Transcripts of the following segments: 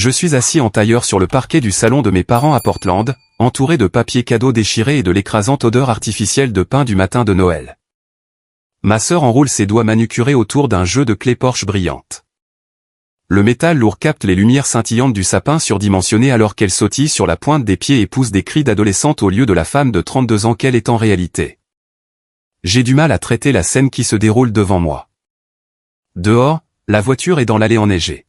Je suis assis en tailleur sur le parquet du salon de mes parents à Portland, entouré de papiers cadeaux déchirés et de l'écrasante odeur artificielle de pain du matin de Noël. Ma sœur enroule ses doigts manucurés autour d'un jeu de clés Porsche brillante. Le métal lourd capte les lumières scintillantes du sapin surdimensionné alors qu'elle sautille sur la pointe des pieds et pousse des cris d'adolescente au lieu de la femme de 32 ans qu'elle est en réalité. J'ai du mal à traiter la scène qui se déroule devant moi. Dehors, la voiture est dans l'allée enneigée.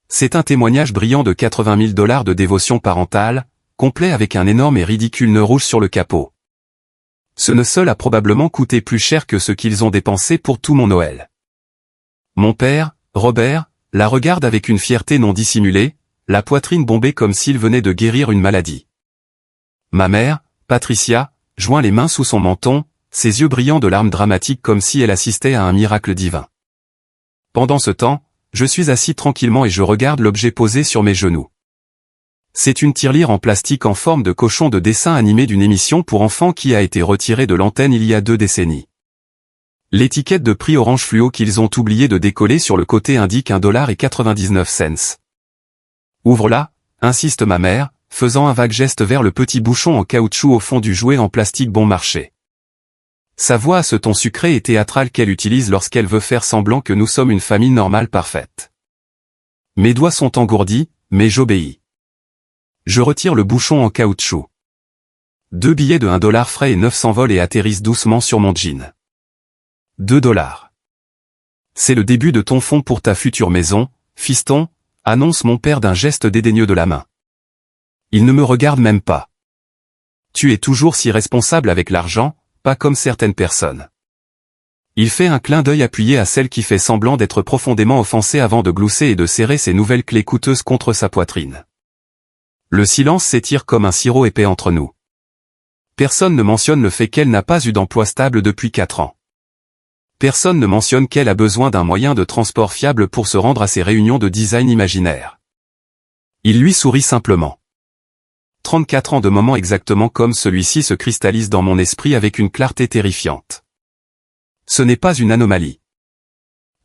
C'est un témoignage brillant de $80 000 de dévotion parentale, complet avec un énorme et ridicule nœud rouge sur le capot. Ce nœud seul a probablement coûté plus cher que ce qu'ils ont dépensé pour tout mon Noël. Mon père, Robert, la regarde avec une fierté non dissimulée, la poitrine bombée comme s'il venait de guérir une maladie. Ma mère, Patricia, joint les mains sous son menton, ses yeux brillants de larmes dramatiques comme si elle assistait à un miracle divin. Pendant ce temps, je suis assis tranquillement et je regarde l'objet posé sur mes genoux. C'est une tirelire en plastique en forme de cochon de dessin animé d'une émission pour enfants qui a été retirée de l'antenne il y a 2 décennies. L'étiquette de prix orange fluo qu'ils ont oublié de décoller sur le côté indique $1,99. Ouvre-la, insiste ma mère, faisant un vague geste vers le petit bouchon en caoutchouc au fond du jouet en plastique bon marché. Sa voix a ce ton sucré et théâtral qu'elle utilise lorsqu'elle veut faire semblant que nous sommes une famille normale parfaite. Mes doigts sont engourdis, mais j'obéis. Je retire le bouchon en caoutchouc. 2 billets de $1 frais et 9 s'envolent et atterrissent doucement sur mon jean. $2. C'est le début de ton fonds pour ta future maison, fiston, annonce mon père d'un geste dédaigneux de la main. Il ne me regarde même pas. Tu es toujours si responsable avec l'argent, pas comme certaines personnes. Il fait un clin d'œil appuyé à celle qui fait semblant d'être profondément offensée avant de glousser et de serrer ses nouvelles clés coûteuses contre sa poitrine. Le silence s'étire comme un sirop épais entre nous. Personne ne mentionne le fait qu'elle n'a pas eu d'emploi stable depuis 4 ans. Personne ne mentionne qu'elle a besoin d'un moyen de transport fiable pour se rendre à ses réunions de design imaginaire. Il lui sourit simplement. 34 ans de moments exactement comme celui-ci se cristallisent dans mon esprit avec une clarté terrifiante. Ce n'est pas une anomalie.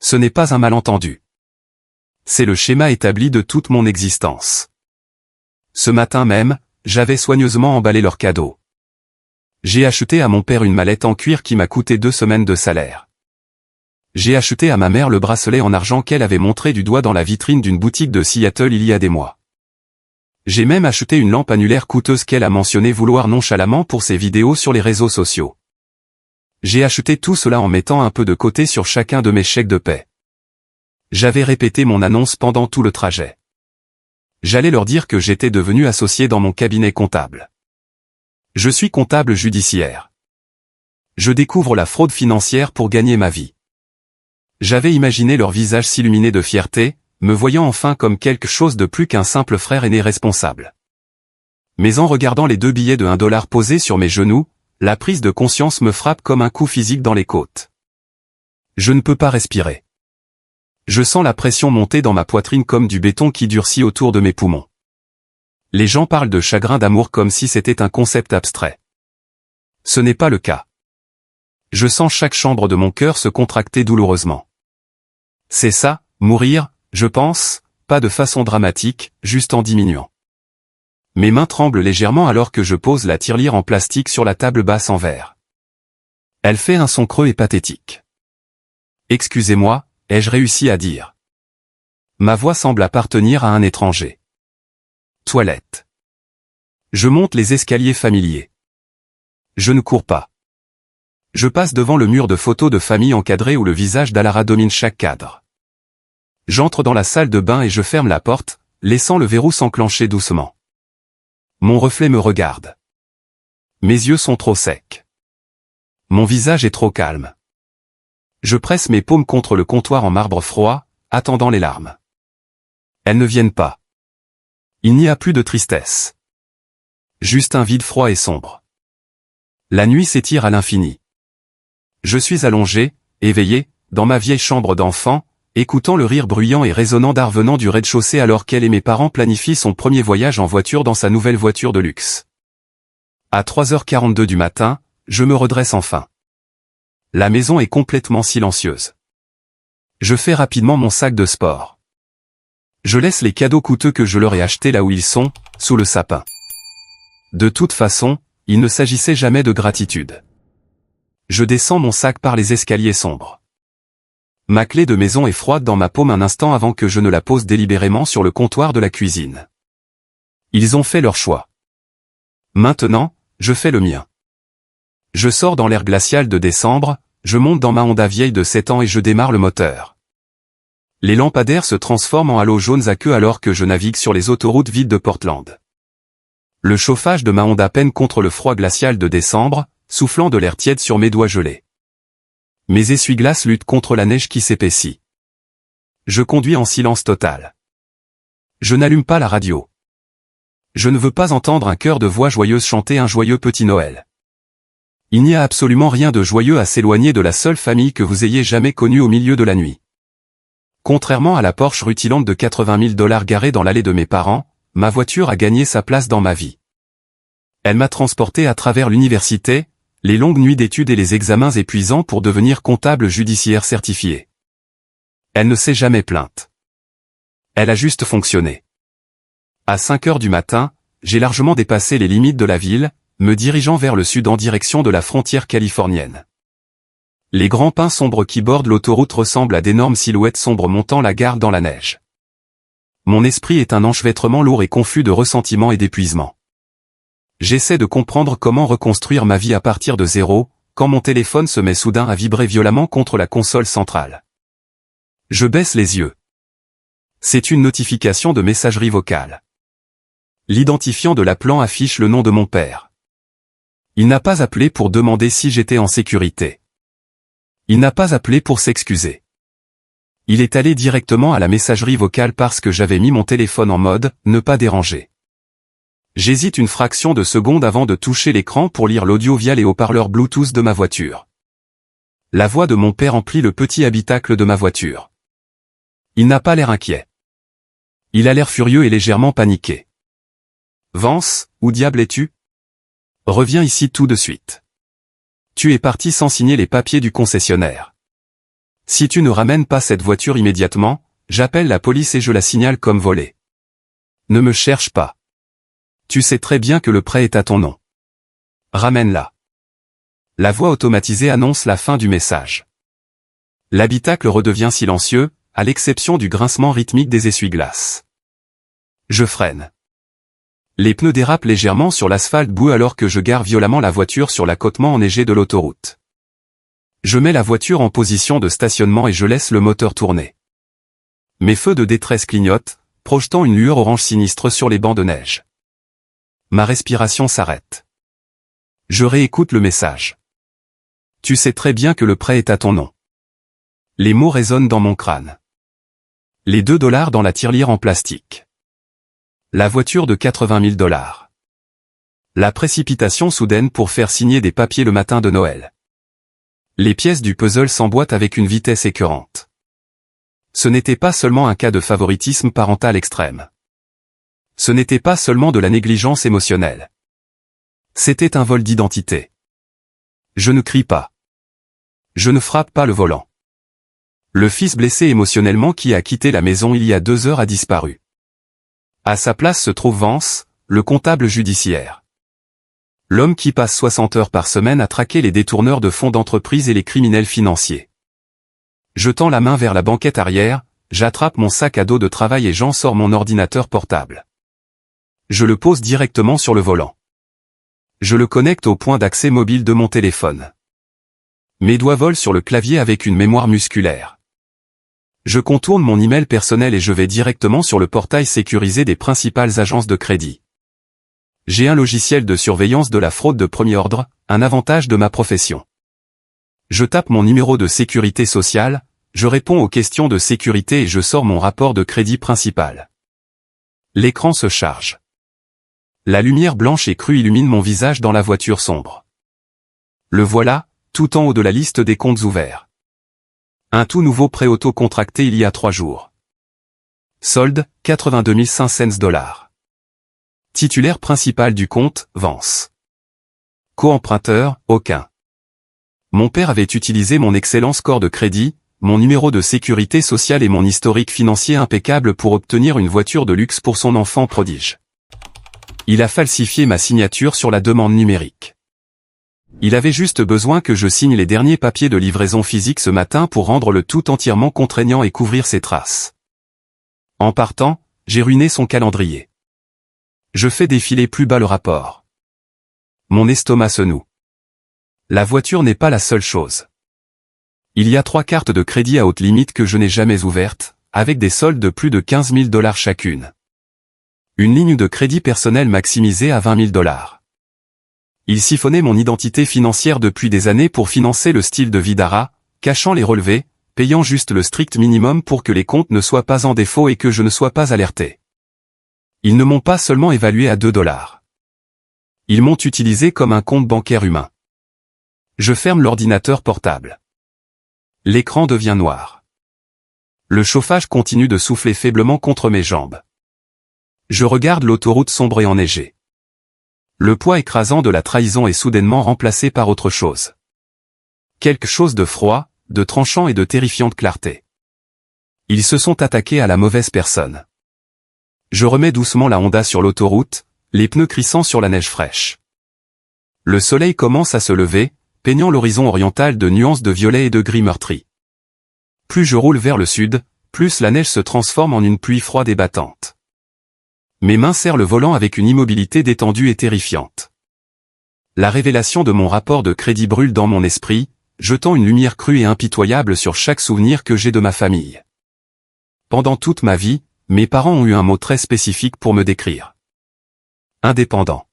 Ce n'est pas un malentendu. C'est le schéma établi de toute mon existence. Ce matin même, j'avais soigneusement emballé leurs cadeaux. J'ai acheté à mon père une mallette en cuir qui m'a coûté 2 semaines de salaire. J'ai acheté à ma mère le bracelet en argent qu'elle avait montré du doigt dans la vitrine d'une boutique de Seattle il y a des mois. J'ai même acheté une lampe annulaire coûteuse qu'elle a mentionné vouloir nonchalamment pour ses vidéos sur les réseaux sociaux. J'ai acheté tout cela en mettant un peu de côté sur chacun de mes chèques de paie. J'avais répété mon annonce pendant tout le trajet. J'allais leur dire que j'étais devenu associé dans mon cabinet comptable. Je suis comptable judiciaire. Je découvre la fraude financière pour gagner ma vie. J'avais imaginé leur visage s'illuminer de fierté, me voyant enfin comme quelque chose de plus qu'un simple frère aîné responsable. Mais en regardant les 2 billets de $1 posés sur mes genoux, la prise de conscience me frappe comme un coup physique dans les côtes. Je ne peux pas respirer. Je sens la pression monter dans ma poitrine comme du béton qui durcit autour de mes poumons. Les gens parlent de chagrin d'amour comme si c'était un concept abstrait. Ce n'est pas le cas. Je sens chaque chambre de mon cœur se contracter douloureusement. C'est ça, mourir, je pense, pas de façon dramatique, juste en diminuant. Mes mains tremblent légèrement alors que je pose la tirelire en plastique sur la table basse en verre. Elle fait un son creux et pathétique. Excusez-moi, ai-je réussi à dire. Ma voix semble appartenir à un étranger. Toilette. Je monte les escaliers familiers. Je ne cours pas. Je passe devant le mur de photos de famille encadré où le visage d'Alara domine chaque cadre. J'entre dans la salle de bain et je ferme la porte, laissant le verrou s'enclencher doucement. Mon reflet me regarde. Mes yeux sont trop secs. Mon visage est trop calme. Je presse mes paumes contre le comptoir en marbre froid, attendant les larmes. Elles ne viennent pas. Il n'y a plus de tristesse. Juste un vide froid et sombre. La nuit s'étire à l'infini. Je suis allongé, éveillé, dans ma vieille chambre d'enfant, écoutant le rire bruyant et résonnant d'art venant du rez-de-chaussée alors qu'elle et mes parents planifient son premier voyage en voiture dans sa nouvelle voiture de luxe. À 3h42 du matin, je me redresse enfin. La maison est complètement silencieuse. Je fais rapidement mon sac de sport. Je laisse les cadeaux coûteux que je leur ai achetés là où ils sont, sous le sapin. De toute façon, il ne s'agissait jamais de gratitude. Je descends mon sac par les escaliers sombres. Ma clé de maison est froide dans ma paume un instant avant que je ne la pose délibérément sur le comptoir de la cuisine. Ils ont fait leur choix. Maintenant, je fais le mien. Je sors dans l'air glacial de décembre, je monte dans ma Honda vieille de 7 ans et je démarre le moteur. Les lampadaires se transforment en halos jaunes à queue alors que je navigue sur les autoroutes vides de Portland. Le chauffage de ma Honda peine contre le froid glacial de décembre, soufflant de l'air tiède sur mes doigts gelés. Mes essuie-glaces luttent contre la neige qui s'épaissit. Je conduis en silence total. Je n'allume pas la radio. Je ne veux pas entendre un chœur de voix joyeuse chanter un joyeux petit Noël. Il n'y a absolument rien de joyeux à s'éloigner de la seule famille que vous ayez jamais connue au milieu de la nuit. Contrairement à la Porsche rutilante de 80 000 $ garée dans l'allée de mes parents, ma voiture a gagné sa place dans ma vie. Elle m'a transporté à travers l'université, les longues nuits d'études et les examens épuisants pour devenir comptable judiciaire certifié. Elle ne s'est jamais plainte. Elle a juste fonctionné. À 5 heures du matin, j'ai largement dépassé les limites de la ville, me dirigeant vers le sud en direction de la frontière californienne. Les grands pins sombres qui bordent l'autoroute ressemblent à d'énormes silhouettes sombres montant la garde dans la neige. Mon esprit est un enchevêtrement lourd et confus de ressentiment et d'épuisement. J'essaie de comprendre comment reconstruire ma vie à partir de zéro, quand mon téléphone se met soudain à vibrer violemment contre la console centrale. Je baisse les yeux. C'est une notification de messagerie vocale. L'identifiant de l'appelant affiche le nom de mon père. Il n'a pas appelé pour demander si j'étais en sécurité. Il n'a pas appelé pour s'excuser. Il est allé directement à la messagerie vocale parce que j'avais mis mon téléphone en mode « ne pas déranger ». J'hésite une fraction de seconde avant de toucher l'écran pour lire l'audio via les haut-parleurs Bluetooth de ma voiture. La voix de mon père emplit le petit habitacle de ma voiture. Il n'a pas l'air inquiet. Il a l'air furieux et légèrement paniqué. « Vance, où diable es-tu ? Reviens ici tout de suite. Tu es parti sans signer les papiers du concessionnaire. Si tu ne ramènes pas cette voiture immédiatement, j'appelle la police et je la signale comme volée. Ne me cherche pas. Tu sais très bien que le prêt est à ton nom. Ramène-la. » La voix automatisée annonce la fin du message. L'habitacle redevient silencieux, à l'exception du grincement rythmique des essuie-glaces. Je freine. Les pneus dérapent légèrement sur l'asphalte boueux alors que je gare violemment la voiture sur l'accotement enneigé de l'autoroute. Je mets la voiture en position de stationnement et je laisse le moteur tourner. Mes feux de détresse clignotent, projetant une lueur orange sinistre sur les bancs de neige. Ma respiration s'arrête. Je réécoute le message. Tu sais très bien que le prêt est à ton nom. Les mots résonnent dans mon crâne. Les 2 $ dans la tirelire en plastique. La voiture de 80 000 $. La précipitation soudaine pour faire signer des papiers le matin de Noël. Les pièces du puzzle s'emboîtent avec une vitesse écœurante. Ce n'était pas seulement un cas de favoritisme parental extrême. Ce n'était pas seulement de la négligence émotionnelle. C'était un vol d'identité. Je ne crie pas. Je ne frappe pas le volant. Le fils blessé émotionnellement qui a quitté la maison il y a 2 heures a disparu. À sa place se trouve Vance, le comptable judiciaire. L'homme qui passe 60 heures par semaine à traquer les détourneurs de fonds d'entreprise et les criminels financiers. Je tends la main vers la banquette arrière, j'attrape mon sac à dos de travail et j'en sors mon ordinateur portable. Je le pose directement sur le volant. Je le connecte au point d'accès mobile de mon téléphone. Mes doigts volent sur le clavier avec une mémoire musculaire. Je contourne mon email personnel et je vais directement sur le portail sécurisé des principales agences de crédit. J'ai un logiciel de surveillance de la fraude de premier ordre, un avantage de ma profession. Je tape mon numéro de sécurité sociale, je réponds aux questions de sécurité et je sors mon rapport de crédit principal. L'écran se charge. La lumière blanche et crue illumine mon visage dans la voiture sombre. Le voilà, tout en haut de la liste des comptes ouverts. Un tout nouveau prêt auto contracté il y a 3 jours. Solde, 82 500 $. Titulaire principal du compte, Vance. Co-emprunteur, aucun. Mon père avait utilisé mon excellent score de crédit, mon numéro de sécurité sociale et mon historique financier impeccable pour obtenir une voiture de luxe pour son enfant prodige. Il a falsifié ma signature sur la demande numérique. Il avait juste besoin que je signe les derniers papiers de livraison physique ce matin pour rendre le tout entièrement contraignant et couvrir ses traces. En partant, j'ai ruiné son calendrier. Je fais défiler plus bas le rapport. Mon estomac se noue. La voiture n'est pas la seule chose. Il y a 3 cartes de crédit à haute limite que je n'ai jamais ouvertes, avec des soldes de plus de 15 000 $ chacune. Une ligne de crédit personnel maximisée à 20 000 $. Il siphonnait mon identité financière depuis des années pour financer le style de vie d'Ara, cachant les relevés, payant juste le strict minimum pour que les comptes ne soient pas en défaut et que je ne sois pas alerté. Ils ne m'ont pas seulement évalué à 2 $. Ils m'ont utilisé comme un compte bancaire humain. Je ferme l'ordinateur portable. L'écran devient noir. Le chauffage continue de souffler faiblement contre mes jambes. Je regarde l'autoroute sombre et enneigée. Le poids écrasant de la trahison est soudainement remplacé par autre chose. Quelque chose de froid, de tranchant et de terrifiante clarté. Ils se sont attaqués à la mauvaise personne. Je remets doucement la Honda sur l'autoroute, les pneus crissant sur la neige fraîche. Le soleil commence à se lever, peignant l'horizon oriental de nuances de violet et de gris meurtri. Plus je roule vers le sud, plus la neige se transforme en une pluie froide et battante. Mes mains serrent le volant avec une immobilité détendue et terrifiante. La révélation de mon rapport de crédit brûle dans mon esprit, jetant une lumière crue et impitoyable sur chaque souvenir que j'ai de ma famille. Pendant toute ma vie, mes parents ont eu un mot très spécifique pour me décrire. Indépendant.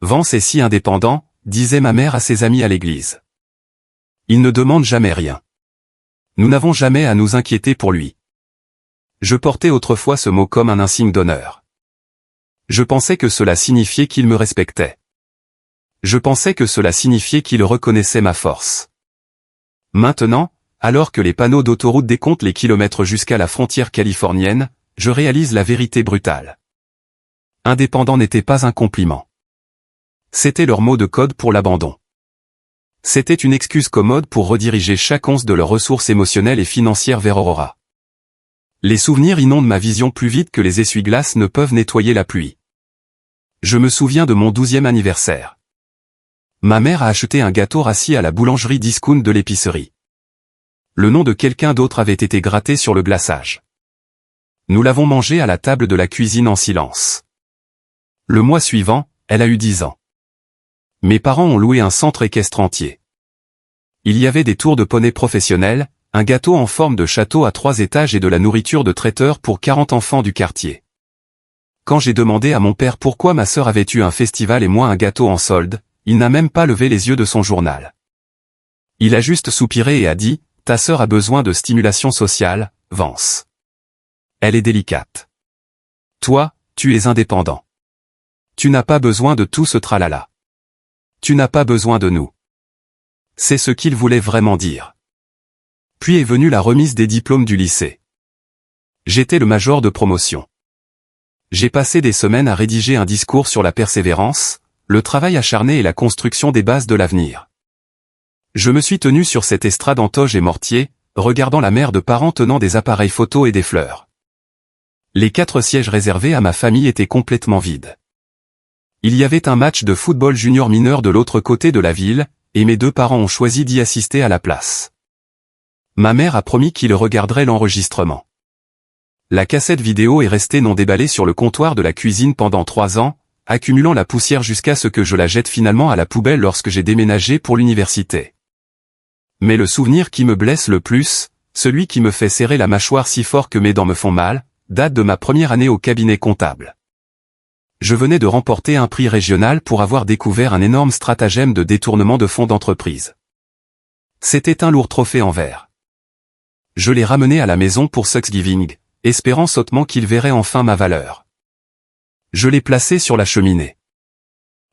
Vance est si indépendant, disait ma mère à ses amis à l'église. Il ne demande jamais rien. Nous n'avons jamais à nous inquiéter pour lui. Je portais autrefois ce mot comme un insigne d'honneur. Je pensais que cela signifiait qu'il me respectait. Je pensais que cela signifiait qu'il reconnaissait ma force. Maintenant, alors que les panneaux d'autoroute décomptent les kilomètres jusqu'à la frontière californienne, je réalise la vérité brutale. Indépendant n'était pas un compliment. C'était leur mot de code pour l'abandon. C'était une excuse commode pour rediriger chaque once de leurs ressources émotionnelles et financières vers Aurora. Les souvenirs inondent ma vision plus vite que les essuie-glaces ne peuvent nettoyer la pluie. Je me souviens de mon 12e anniversaire. Ma mère a acheté un gâteau rassis à la boulangerie discount de l'épicerie. Le nom de quelqu'un d'autre avait été gratté sur le glaçage. Nous l'avons mangé à la table de la cuisine en silence. Le mois suivant, elle a eu 10 ans. Mes parents ont loué un centre équestre entier. Il y avait des tours de poney professionnels, un gâteau en forme de château à 3 étages et de la nourriture de traiteur pour 40 enfants du quartier. Quand j'ai demandé à mon père pourquoi ma sœur avait eu un festival et moi un gâteau en solde, il n'a même pas levé les yeux de son journal. Il a juste soupiré et a dit, « Ta sœur a besoin de stimulation sociale, Vance. Elle est délicate. Toi, tu es indépendant. Tu n'as pas besoin de tout ce tralala. Tu n'as pas besoin de nous. » C'est ce qu'il voulait vraiment dire. Puis est venue la remise des diplômes du lycée. J'étais le major de promotion. J'ai passé des semaines à rédiger un discours sur la persévérance, le travail acharné et la construction des bases de l'avenir. Je me suis tenu sur cette estrade en toge et mortier, regardant la mère de parents tenant des appareils photo et des fleurs. Les 4 sièges réservés à ma famille étaient complètement vides. Il y avait un match de football junior mineur de l'autre côté de la ville, et mes 2 parents ont choisi d'y assister à la place. Ma mère a promis qu'il regarderait l'enregistrement. La cassette vidéo est restée non déballée sur le comptoir de la cuisine pendant 3 ans, accumulant la poussière jusqu'à ce que je la jette finalement à la poubelle lorsque j'ai déménagé pour l'université. Mais le souvenir qui me blesse le plus, celui qui me fait serrer la mâchoire si fort que mes dents me font mal, date de ma première année au cabinet comptable. Je venais de remporter un prix régional pour avoir découvert un énorme stratagème de détournement de fonds d'entreprise. C'était un lourd trophée en verre. Je l'ai ramené à la maison pour Thanksgiving, espérant sottement qu'il verrait enfin ma valeur. Je l'ai placé sur la cheminée.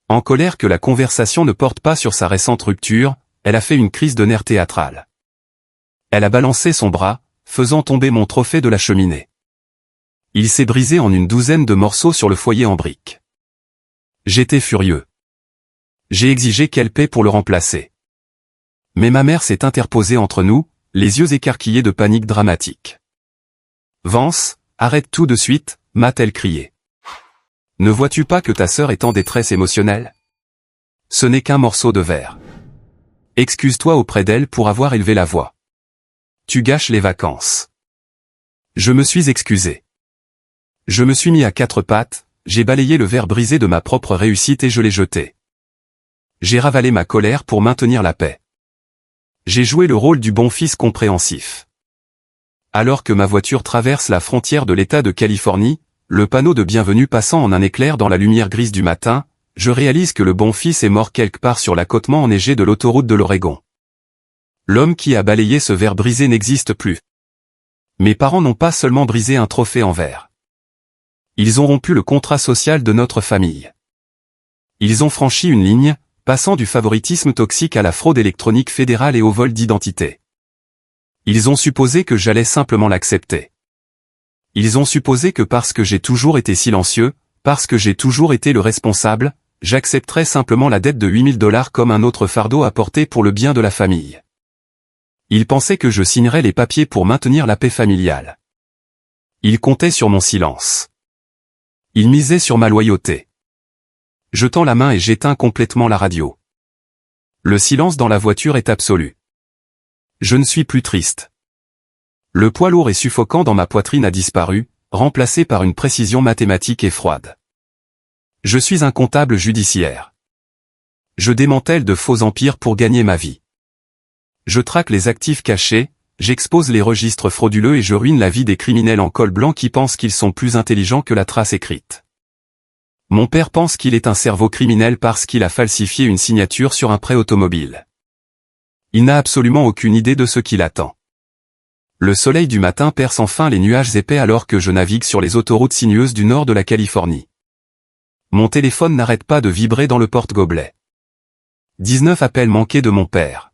En colère que la conversation ne porte pas sur sa récente rupture, elle a fait une crise de nerfs théâtrale. Elle a balancé son bras, faisant tomber mon trophée de la cheminée. Il s'est brisé en une 12aine de morceaux sur le foyer en briques. J'étais furieux. J'ai exigé qu'elle paie pour le remplacer. Mais ma mère s'est interposée entre nous, les yeux écarquillés de panique dramatique. « Vance, arrête tout de suite », m'a-t-elle crié. « Ne vois-tu pas que ta sœur est en détresse émotionnelle? Ce n'est qu'un morceau de verre. Excuse-toi auprès d'elle pour avoir élevé la voix. Tu gâches les vacances. » Je me suis excusé. Je me suis mis à quatre pattes, j'ai balayé le verre brisé de ma propre réussite et je l'ai jeté. J'ai ravalé ma colère pour maintenir la paix. J'ai joué le rôle du bon fils compréhensif. Alors que ma voiture traverse la frontière de l'État de Californie, le panneau de bienvenue passant en un éclair dans la lumière grise du matin, je réalise que le bon fils est mort quelque part sur l'accotement enneigé de l'autoroute de l'Oregon. L'homme qui a balayé ce verre brisé n'existe plus. Mes parents n'ont pas seulement brisé un trophée en verre. Ils ont rompu le contrat social de notre famille. Ils ont franchi une ligne, passant du favoritisme toxique à la fraude électronique fédérale et au vol d'identité. Ils ont supposé que j'allais simplement l'accepter. Ils ont supposé que parce que j'ai toujours été silencieux, parce que j'ai toujours été le responsable, j'accepterais simplement la dette de $8000 comme un autre fardeau à porter pour le bien de la famille. Ils pensaient que je signerais les papiers pour maintenir la paix familiale. Ils comptaient sur mon silence. Ils misaient sur ma loyauté. Je tends la main et j'éteins complètement la radio. Le silence dans la voiture est absolu. Je ne suis plus triste. Le poids lourd et suffocant dans ma poitrine a disparu, remplacé par une précision mathématique et froide. Je suis un comptable judiciaire. Je démantèle de faux empires pour gagner ma vie. Je traque les actifs cachés, j'expose les registres frauduleux et je ruine la vie des criminels en col blanc qui pensent qu'ils sont plus intelligents que la trace écrite. Mon père pense qu'il est un cerveau criminel parce qu'il a falsifié une signature sur un prêt automobile. Il n'a absolument aucune idée de ce qui l'attend. Le soleil du matin perce enfin les nuages épais alors que je navigue sur les autoroutes sinueuses du nord de la Californie. Mon téléphone n'arrête pas de vibrer dans le porte-gobelet. 19 appels manqués de mon père.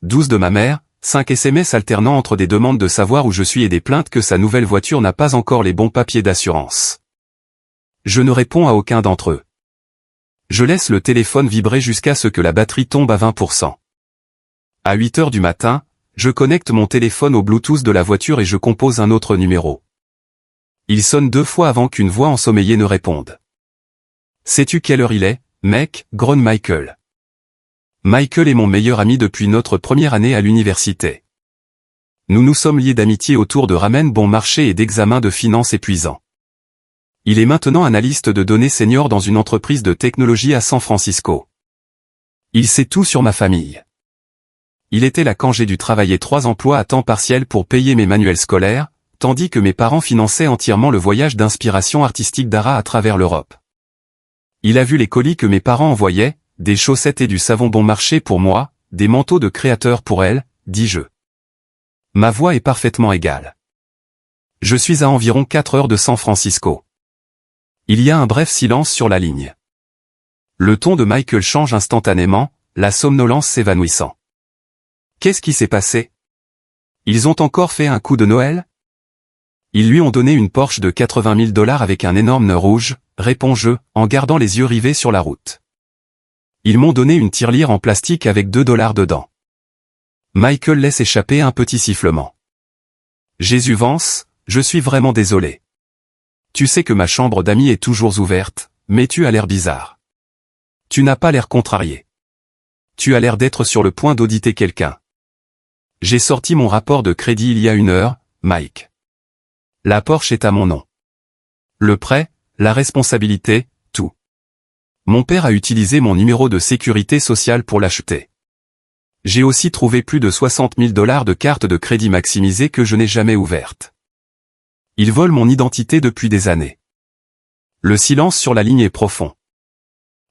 12 de ma mère, 5 SMS alternant entre des demandes de savoir où je suis et des plaintes que sa nouvelle voiture n'a pas encore les bons papiers d'assurance. Je ne réponds à aucun d'entre eux. Je laisse le téléphone vibrer jusqu'à ce que la batterie tombe à 20%. À 8 heures du matin, je connecte mon téléphone au Bluetooth de la voiture et je compose un autre numéro. Il sonne 2 fois avant qu'une voix ensommeillée ne réponde. « Sais-tu quelle heure il est, mec ?» grogne Michael. Michael est mon meilleur ami depuis notre première année à l'université. Nous nous sommes liés d'amitié autour de ramen bon marché et d'examens de finances épuisants. Il est maintenant analyste de données senior dans une entreprise de technologie à San Francisco. Il sait tout sur ma famille. Il était là quand j'ai dû travailler 3 emplois à temps partiel pour payer mes manuels scolaires, tandis que mes parents finançaient entièrement le voyage d'inspiration artistique d'Ara à travers l'Europe. Il a vu les colis que mes parents envoyaient, des chaussettes et du savon bon marché pour moi, des manteaux de créateur pour elle, dis-je. Ma voix est parfaitement égale. Je suis à environ 4 heures de San Francisco. Il y a un bref silence sur la ligne. Le ton de Michael change instantanément, la somnolence s'évanouissant. Qu'est-ce qui s'est passé? Ils ont encore fait un coup de Noël? Ils lui ont donné une Porsche de $80 000 avec un énorme nœud rouge, réponds-je, en gardant les yeux rivés sur la route. Ils m'ont donné une tirelire en plastique avec $2 dedans. Michael laisse échapper un petit sifflement. Jésus Vance, je suis vraiment désolé. Tu sais que ma chambre d'amis est toujours ouverte, mais tu as l'air bizarre. Tu n'as pas l'air contrarié. Tu as l'air d'être sur le point d'auditer quelqu'un. J'ai sorti mon rapport de crédit il y a 1 heure, Mike. La Porsche est à mon nom. Le prêt, la responsabilité, tout. Mon père a utilisé mon numéro de sécurité sociale pour l'acheter. J'ai aussi trouvé plus de $60 000 de cartes de crédit maximisées que je n'ai jamais ouvertes. Ils volent mon identité depuis des années. Le silence sur la ligne est profond.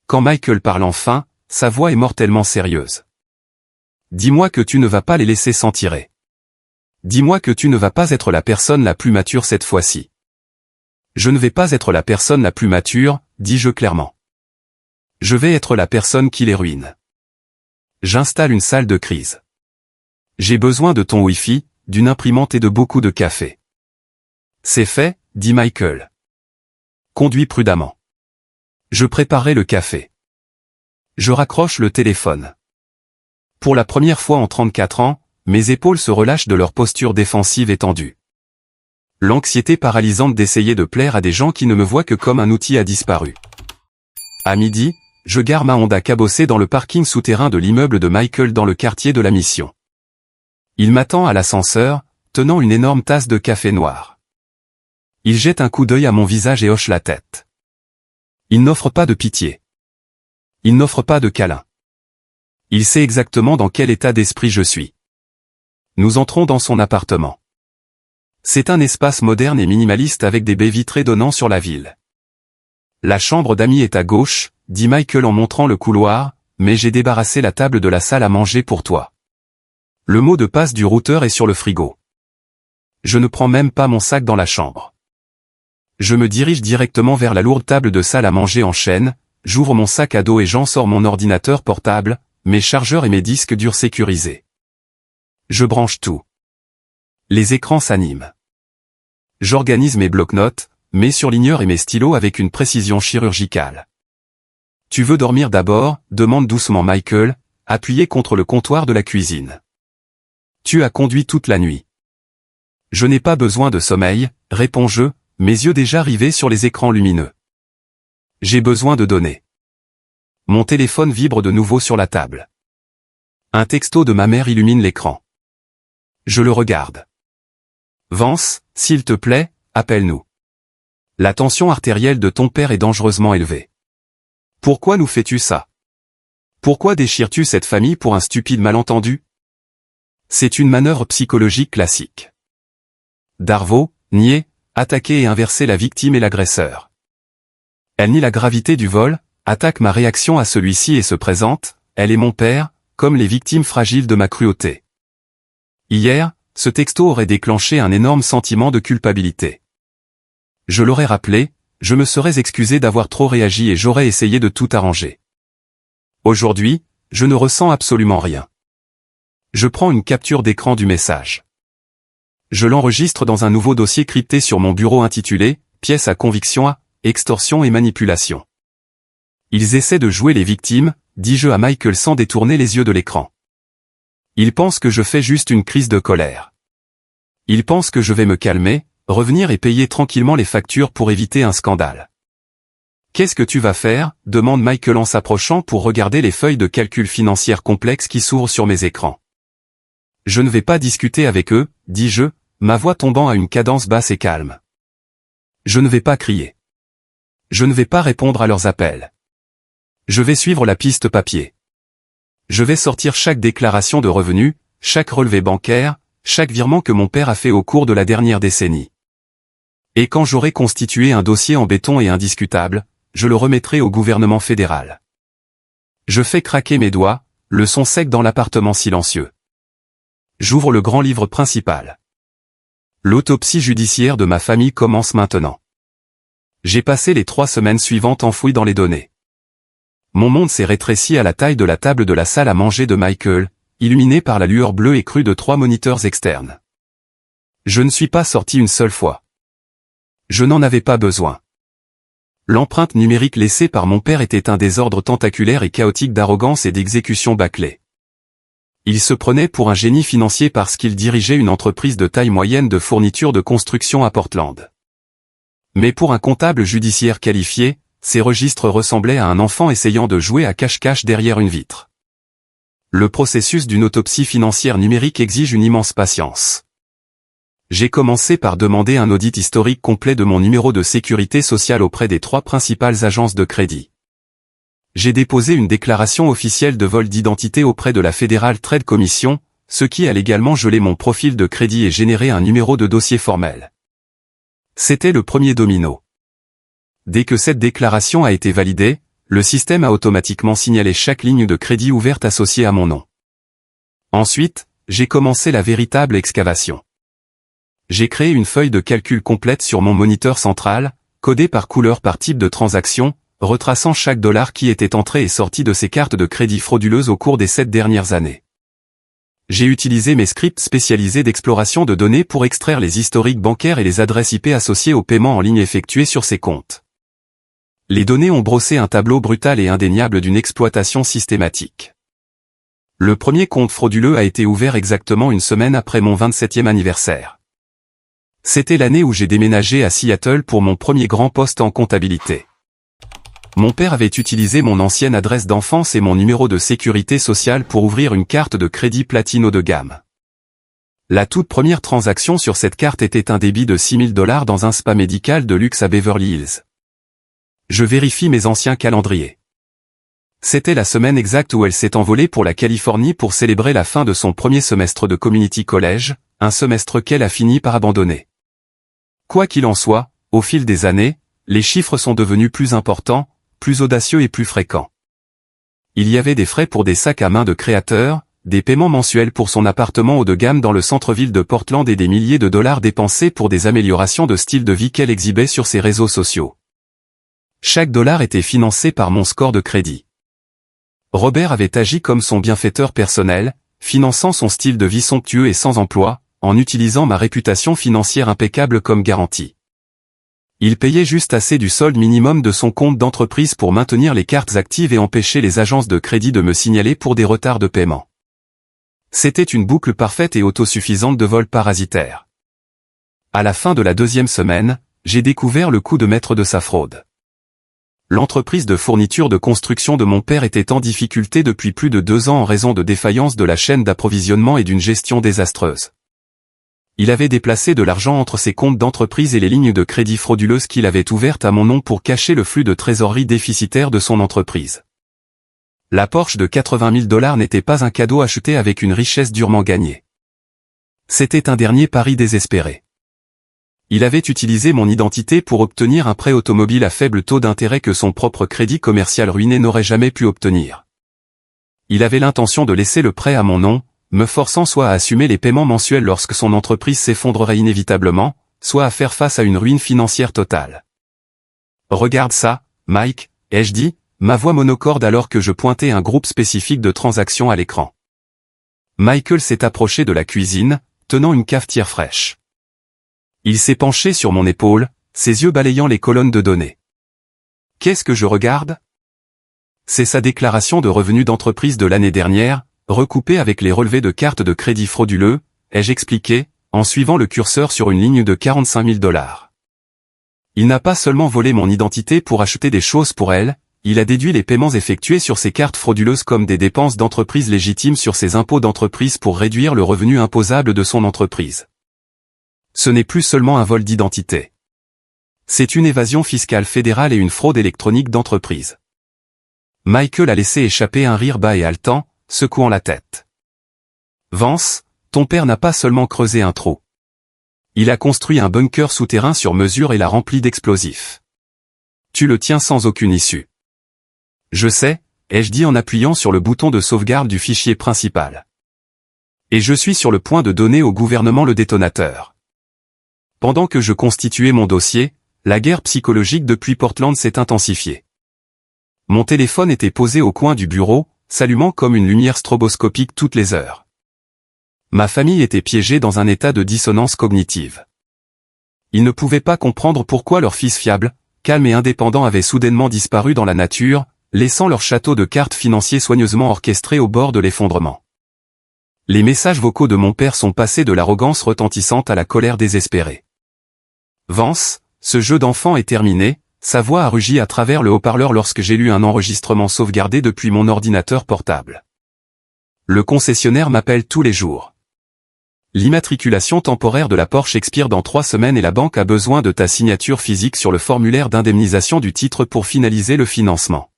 Quand Michael parle enfin, sa voix est mortellement sérieuse. Dis-moi que tu ne vas pas les laisser s'en tirer. Dis-moi que tu ne vas pas être la personne la plus mature cette fois-ci. Je ne vais pas être la personne la plus mature, dis-je clairement. Je vais être la personne qui les ruine. J'installe une salle de crise. J'ai besoin de ton Wi-Fi, d'une imprimante et de beaucoup de café. C'est fait, dit Michael. Conduis prudemment. Je préparerai le café. Je raccroche le téléphone. Pour la première fois en 34 ans, mes épaules se relâchent de leur posture défensive étendue. L'anxiété paralysante d'essayer de plaire à des gens qui ne me voient que comme un outil a disparu. À midi, je gare ma Honda cabossée dans le parking souterrain de l'immeuble de Michael dans le quartier de la Mission. Il m'attend à l'ascenseur, tenant une énorme tasse de café noir. Il jette un coup d'œil à mon visage et hoche la tête. Il n'offre pas de pitié. Il n'offre pas de câlin. Il sait exactement dans quel état d'esprit je suis. Nous entrons dans son appartement. C'est un espace moderne et minimaliste avec des baies vitrées donnant sur la ville. La chambre d'amis est à gauche, dit Michael en montrant le couloir, mais j'ai débarrassé la table de la salle à manger pour toi. Le mot de passe du routeur est sur le frigo. Je ne prends même pas mon sac dans la chambre. Je me dirige directement vers la lourde table de salle à manger en chêne, j'ouvre mon sac à dos et j'en sors mon ordinateur portable, mes chargeurs et mes disques durs sécurisés. Je branche tout. Les écrans s'animent. J'organise mes bloc-notes, mes surligneurs et mes stylos avec une précision chirurgicale. « Tu veux dormir d'abord » demande doucement Michael, appuyé contre le comptoir de la cuisine. « Tu as conduit toute la nuit. »« Je n'ai pas besoin de sommeil » réponds-je, mes yeux déjà rivés sur les écrans lumineux. « J'ai besoin de données. » Mon téléphone vibre de nouveau sur la table. Un texto de ma mère illumine l'écran. Je le regarde. « Vance, s'il te plaît, appelle-nous. La tension artérielle de ton père est dangereusement élevée. Pourquoi nous fais-tu ça? Pourquoi déchires-tu cette famille pour un stupide malentendu? C'est une manœuvre psychologique classique. Darvo, nier, attaquer et inverser la victime et l'agresseur. Elle nie la gravité du vol, attaque ma réaction à celui-ci et se présente, elle est mon père, comme les victimes fragiles de ma cruauté. Hier, ce texto aurait déclenché un énorme sentiment de culpabilité. Je l'aurais rappelé, je me serais excusé d'avoir trop réagi et j'aurais essayé de tout arranger. Aujourd'hui, je ne ressens absolument rien. Je prends une capture d'écran du message. Je l'enregistre dans un nouveau dossier crypté sur mon bureau intitulé « Pièce à conviction à, extorsion et manipulation ». Ils essaient de jouer les victimes, dis-je à Michael sans détourner les yeux de l'écran. Ils pensent que je fais juste une crise de colère. Ils pensent que je vais me calmer, revenir et payer tranquillement les factures pour éviter un scandale. « Qu'est-ce que tu vas faire » demande Michael en s'approchant pour regarder les feuilles de calcul financières complexes qui s'ouvrent sur mes écrans. « Je ne vais pas discuter avec eux, dis-je, ma voix tombant à une cadence basse et calme. Je ne vais pas crier. Je ne vais pas répondre à leurs appels. Je vais suivre la piste papier. Je vais sortir chaque déclaration de revenus, chaque relevé bancaire, chaque virement que mon père a fait au cours de la dernière décennie. Et quand j'aurai constitué un dossier en béton et indiscutable, je le remettrai au gouvernement fédéral. Je fais craquer mes doigts, le son sec dans l'appartement silencieux. J'ouvre le grand livre principal. L'autopsie judiciaire de ma famille commence maintenant. J'ai passé les 3 semaines suivantes enfouies dans les données. Mon monde s'est rétréci à la taille de la table de la salle à manger de Michael, illuminée par la lueur bleue et crue de 3 moniteurs externes. Je ne suis pas sorti une seule fois. Je n'en avais pas besoin. L'empreinte numérique laissée par mon père était un désordre tentaculaire et chaotique d'arrogance et d'exécution bâclée. Il se prenait pour un génie financier parce qu'il dirigeait une entreprise de taille moyenne de fourniture de construction à Portland. Mais pour un comptable judiciaire qualifié, ces registres ressemblaient à un enfant essayant de jouer à cache-cache derrière une vitre. Le processus d'une autopsie financière numérique exige une immense patience. J'ai commencé par demander un audit historique complet de mon numéro de sécurité sociale auprès des 3 principales agences de crédit. J'ai déposé une déclaration officielle de vol d'identité auprès de la Federal Trade Commission, ce qui a légalement gelé mon profil de crédit et généré un numéro de dossier formel. C'était le premier domino. Dès que cette déclaration a été validée, le système a automatiquement signalé chaque ligne de crédit ouverte associée à mon nom. Ensuite, j'ai commencé la véritable excavation. J'ai créé une feuille de calcul complète sur mon moniteur central, codée par couleur par type de transaction, retraçant chaque dollar qui était entré et sorti de ces cartes de crédit frauduleuses au cours des 7 dernières années. J'ai utilisé mes scripts spécialisés d'exploration de données pour extraire les historiques bancaires et les adresses IP associées aux paiements en ligne effectués sur ces comptes. Les données ont brossé un tableau brutal et indéniable d'une exploitation systématique. Le premier compte frauduleux a été ouvert exactement une semaine après mon 27e anniversaire. C'était l'année où j'ai déménagé à Seattle pour mon premier grand poste en comptabilité. Mon père avait utilisé mon ancienne adresse d'enfance et mon numéro de sécurité sociale pour ouvrir une carte de crédit platine haut de gamme. La toute première transaction sur cette carte était un débit de $6 000 dans un spa médical de luxe à Beverly Hills. Je vérifie mes anciens calendriers. C'était la semaine exacte où elle s'est envolée pour la Californie pour célébrer la fin de son premier semestre de Community College, un semestre qu'elle a fini par abandonner. Quoi qu'il en soit, au fil des années, les chiffres sont devenus plus importants, plus audacieux et plus fréquents. Il y avait des frais pour des sacs à main de créateurs, des paiements mensuels pour son appartement haut de gamme dans le centre-ville de Portland et des milliers de dollars dépensés pour des améliorations de style de vie qu'elle exhibait sur ses réseaux sociaux. Chaque dollar était financé par mon score de crédit. Robert avait agi comme son bienfaiteur personnel, finançant son style de vie somptueux et sans emploi, en utilisant ma réputation financière impeccable comme garantie. Il payait juste assez du solde minimum de son compte d'entreprise pour maintenir les cartes actives et empêcher les agences de crédit de me signaler pour des retards de paiement. C'était une boucle parfaite et autosuffisante de vol parasitaire. À la fin de la deuxième semaine, j'ai découvert le coup de maître de sa fraude. L'entreprise de fourniture de construction de mon père était en difficulté depuis plus de 2 ans en raison de défaillances de la chaîne d'approvisionnement et d'une gestion désastreuse. Il avait déplacé de l'argent entre ses comptes d'entreprise et les lignes de crédit frauduleuses qu'il avait ouvertes à mon nom pour cacher le flux de trésorerie déficitaire de son entreprise. La Porsche de $80 000 n'était pas un cadeau acheté avec une richesse durement gagnée. C'était un dernier pari désespéré. Il avait utilisé mon identité pour obtenir un prêt automobile à faible taux d'intérêt que son propre crédit commercial ruiné n'aurait jamais pu obtenir. Il avait l'intention de laisser le prêt à mon nom, me forçant soit à assumer les paiements mensuels lorsque son entreprise s'effondrerait inévitablement, soit à faire face à une ruine financière totale. « Regarde ça, Mike », ai-je dit, ma voix monocorde alors que je pointais un groupe spécifique de transactions à l'écran. Michael s'est approché de la cuisine, tenant une cafetière fraîche. Il s'est penché sur mon épaule, ses yeux balayant les colonnes de données. « Qu'est-ce que je regarde ?» C'est sa déclaration de revenus d'entreprise de l'année dernière, recoupée avec les relevés de cartes de crédit frauduleux, ai-je expliqué, en suivant le curseur sur une ligne de $45 000. Il n'a pas seulement volé mon identité pour acheter des choses pour elle, il a déduit les paiements effectués sur ces cartes frauduleuses comme des dépenses d'entreprise légitimes sur ses impôts d'entreprise pour réduire le revenu imposable de son entreprise. Ce n'est plus seulement un vol d'identité. C'est une évasion fiscale fédérale et une fraude électronique d'entreprise. Michael a laissé échapper un rire bas et haletant, secouant la tête. « Vance, ton père n'a pas seulement creusé un trou. Il a construit un bunker souterrain sur mesure et l'a rempli d'explosifs. Tu le tiens sans aucune issue. » « Je sais », ai-je dit en appuyant sur le bouton de sauvegarde du fichier principal. « Et je suis sur le point de donner au gouvernement le détonateur. » Pendant que je constituais mon dossier, la guerre psychologique depuis Portland s'est intensifiée. Mon téléphone était posé au coin du bureau, s'allumant comme une lumière stroboscopique toutes les heures. Ma famille était piégée dans un état de dissonance cognitive. Ils ne pouvaient pas comprendre pourquoi leur fils fiable, calme et indépendant avait soudainement disparu dans la nature, laissant leur château de cartes financier soigneusement orchestré au bord de l'effondrement. Les messages vocaux de mon père sont passés de l'arrogance retentissante à la colère désespérée. « Vance, ce jeu d'enfant est terminé », sa voix a rugi à travers le haut-parleur lorsque j'ai lu un enregistrement sauvegardé depuis mon ordinateur portable. Le concessionnaire m'appelle tous les jours. L'immatriculation temporaire de la Porsche expire dans 3 semaines et la banque a besoin de ta signature physique sur le formulaire d'indemnisation du titre pour finaliser le financement.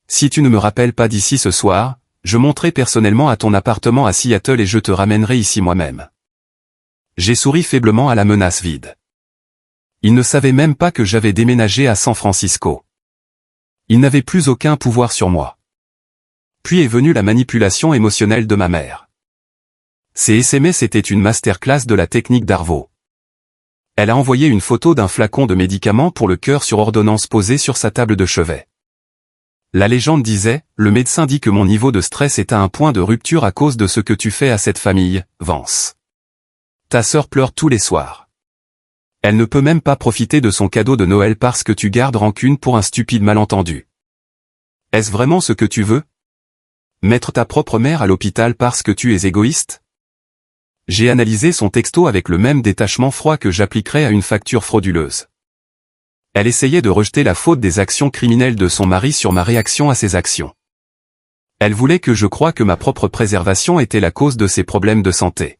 Si tu ne me rappelles pas d'ici ce soir, je monterai personnellement à ton appartement à Seattle et je te ramènerai ici moi-même. J'ai souri faiblement à la menace vide. Il ne savait même pas que j'avais déménagé à San Francisco. Il n'avait plus aucun pouvoir sur moi. Puis est venue la manipulation émotionnelle de ma mère. Ces SMS étaient une masterclass de la technique Darvaux. Elle a envoyé une photo d'un flacon de médicaments pour le cœur sur ordonnance posé sur sa table de chevet. La légende disait, le médecin dit que mon niveau de stress est à un point de rupture à cause de ce que tu fais à cette famille, Vance. Ta sœur pleure tous les soirs. Elle ne peut même pas profiter de son cadeau de Noël parce que tu gardes rancune pour un stupide malentendu. Est-ce vraiment ce que tu veux? Mettre ta propre mère à l'hôpital parce que tu es égoïste? J'ai analysé son texto avec le même détachement froid que j'appliquerais à une facture frauduleuse. Elle essayait de rejeter la faute des actions criminelles de son mari sur ma réaction à ses actions. Elle voulait que je croie que ma propre préservation était la cause de ses problèmes de santé.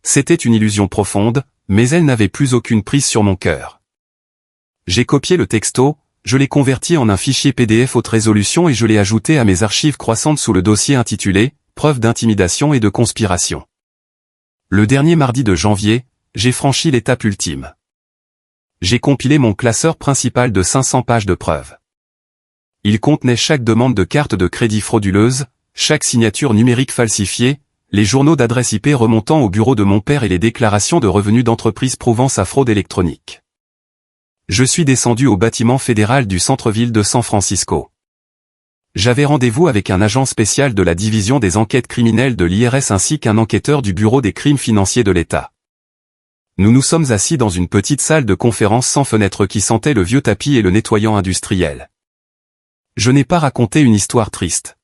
C'était une illusion profonde, mais elle n'avait plus aucune prise sur mon cœur. J'ai copié le texto, je l'ai converti en un fichier PDF haute résolution et je l'ai ajouté à mes archives croissantes sous le dossier intitulé « Preuve d'intimidation et de conspiration ». Le dernier mardi de janvier, j'ai franchi l'étape ultime. J'ai compilé mon classeur principal de 500 pages de preuves. Il contenait chaque demande de carte de crédit frauduleuse, chaque signature numérique falsifiée, les journaux d'adresse IP remontant au bureau de mon père et les déclarations de revenus d'entreprise prouvant sa fraude électronique. Je suis descendu au bâtiment fédéral du centre-ville de San Francisco. J'avais rendez-vous avec un agent spécial de la division des enquêtes criminelles de l'IRS ainsi qu'un enquêteur du bureau des crimes financiers de l'État. Nous nous sommes assis dans une petite salle de conférence sans fenêtre qui sentait le vieux tapis et le nettoyant industriel. Je n'ai pas raconté une histoire triste.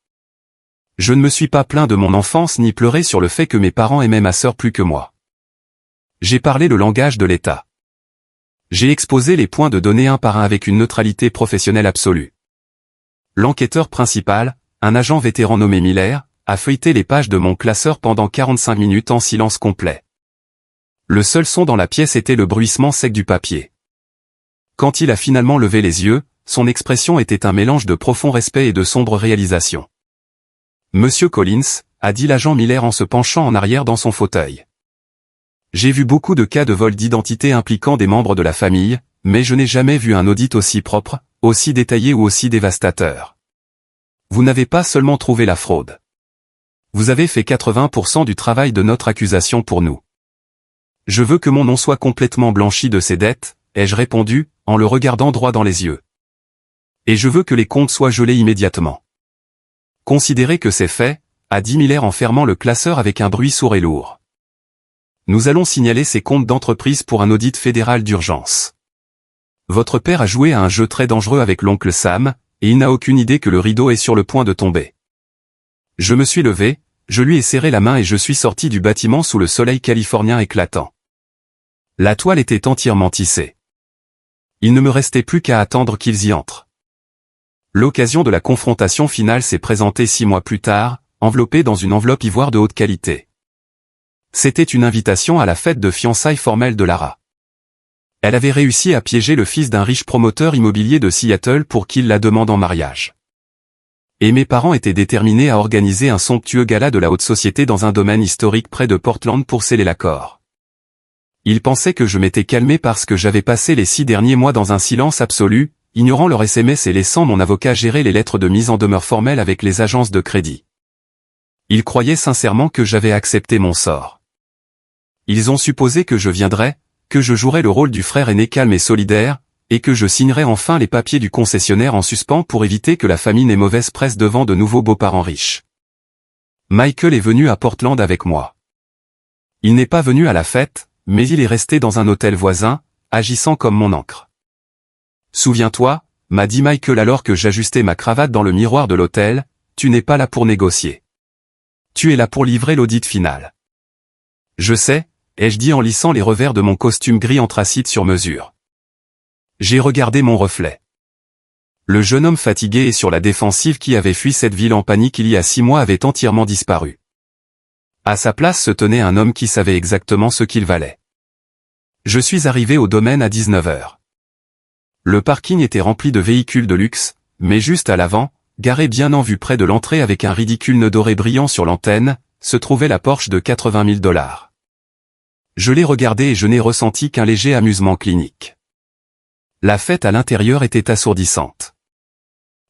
Je ne me suis pas plaint de mon enfance ni pleuré sur le fait que mes parents aimaient ma sœur plus que moi. J'ai parlé le langage de l'État. J'ai exposé les points de données un par un avec une neutralité professionnelle absolue. L'enquêteur principal, un agent vétéran nommé Miller, a feuilleté les pages de mon classeur pendant 45 minutes en silence complet. Le seul son dans la pièce était le bruissement sec du papier. Quand il a finalement levé les yeux, son expression était un mélange de profond respect et de sombre réalisation. « Monsieur Collins », a dit l'agent Miller en se penchant en arrière dans son fauteuil. « J'ai vu beaucoup de cas de vol d'identité impliquant des membres de la famille, mais je n'ai jamais vu un audit aussi propre, aussi détaillé ou aussi dévastateur. Vous n'avez pas seulement trouvé la fraude. Vous avez fait 80% du travail de notre accusation pour nous. Je veux que mon nom soit complètement blanchi de ces dettes, ai-je répondu, en le regardant droit dans les yeux. Et je veux que les comptes soient gelés immédiatement. Considérez que c'est fait, a dit Miller en fermant le classeur avec un bruit sourd et lourd. Nous allons signaler ces comptes d'entreprise pour un audit fédéral d'urgence. Votre père a joué à un jeu très dangereux avec l'oncle Sam, et il n'a aucune idée que le rideau est sur le point de tomber. Je me suis levé, je lui ai serré la main et je suis sorti du bâtiment sous le soleil californien éclatant. La toile était entièrement tissée. Il ne me restait plus qu'à attendre qu'ils y entrent. L'occasion de la confrontation finale s'est présentée 6 mois plus tard, enveloppée dans une enveloppe ivoire de haute qualité. C'était une invitation à la fête de fiançailles formelle de Lara. Elle avait réussi à piéger le fils d'un riche promoteur immobilier de Seattle pour qu'il la demande en mariage. Et mes parents étaient déterminés à organiser un somptueux gala de la haute société dans un domaine historique près de Portland pour sceller l'accord. Ils pensaient que je m'étais calmé parce que j'avais passé les 6 derniers mois dans un silence absolu, ignorant leur SMS et laissant mon avocat gérer les lettres de mise en demeure formelle avec les agences de crédit. Ils croyaient sincèrement que j'avais accepté mon sort. Ils ont supposé que je viendrais, que je jouerais le rôle du frère aîné calme et solidaire, et que je signerais enfin les papiers du concessionnaire en suspens pour éviter que la famille n'ait mauvaise presse devant de nouveaux beaux-parents riches. Michael est venu à Portland avec moi. Il n'est pas venu à la fête, mais il est resté dans un hôtel voisin, agissant comme mon ancre. Souviens-toi, m'a dit Michael alors que j'ajustais ma cravate dans le miroir de l'hôtel, tu n'es pas là pour négocier. Tu es là pour livrer l'audit final. Je sais, ai-je dit en lissant les revers de mon costume gris anthracite sur mesure. J'ai regardé mon reflet. Le jeune homme fatigué et sur la défensive qui avait fui cette ville en panique il y a 6 mois avait entièrement disparu. À sa place se tenait un homme qui savait exactement ce qu'il valait. Je suis arrivé au domaine à 19h. Le parking était rempli de véhicules de luxe, mais juste à l'avant, garé bien en vue près de l'entrée avec un ridicule nœud doré brillant sur l'antenne, se trouvait la Porsche de $80 000. Je l'ai regardé et je n'ai ressenti qu'un léger amusement clinique. La fête à l'intérieur était assourdissante.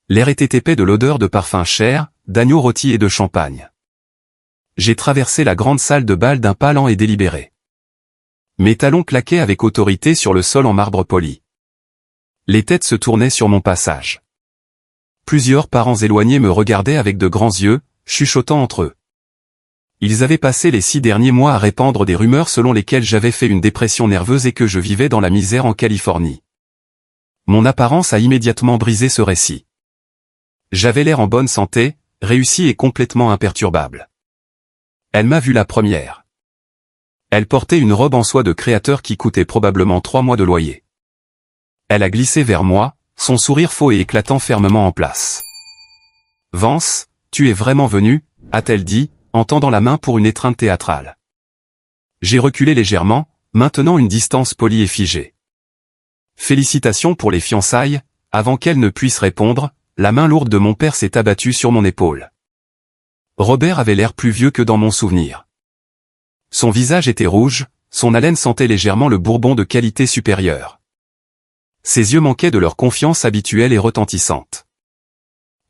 L'air était épais de l'odeur de parfum cher, d'agneau rôti et de champagne. J'ai traversé la grande salle de bal d'un pas lent et délibéré. Mes talons claquaient avec autorité sur le sol en marbre poli. Les têtes se tournaient sur mon passage. Plusieurs parents éloignés me regardaient avec de grands yeux, chuchotant entre eux. Ils avaient passé les 6 derniers mois à répandre des rumeurs selon lesquelles j'avais fait une dépression nerveuse et que je vivais dans la misère en Californie. Mon apparence a immédiatement brisé ce récit. J'avais l'air en bonne santé, réussie et complètement imperturbable. Elle m'a vu la première. Elle portait une robe en soie de créateur qui coûtait probablement 3 mois de loyer. Elle a glissé vers moi, son sourire faux et éclatant fermement en place. « Vance, tu es vraiment venu ?» a-t-elle dit, en tendant la main pour une étreinte théâtrale. J'ai reculé légèrement, maintenant une distance polie et figée. Félicitations pour les fiançailles. Avant qu'elle ne puisse répondre, la main lourde de mon père s'est abattue sur mon épaule. Robert avait l'air plus vieux que dans mon souvenir. Son visage était rouge, son haleine sentait légèrement le bourbon de qualité supérieure. Ses yeux manquaient de leur confiance habituelle et retentissante.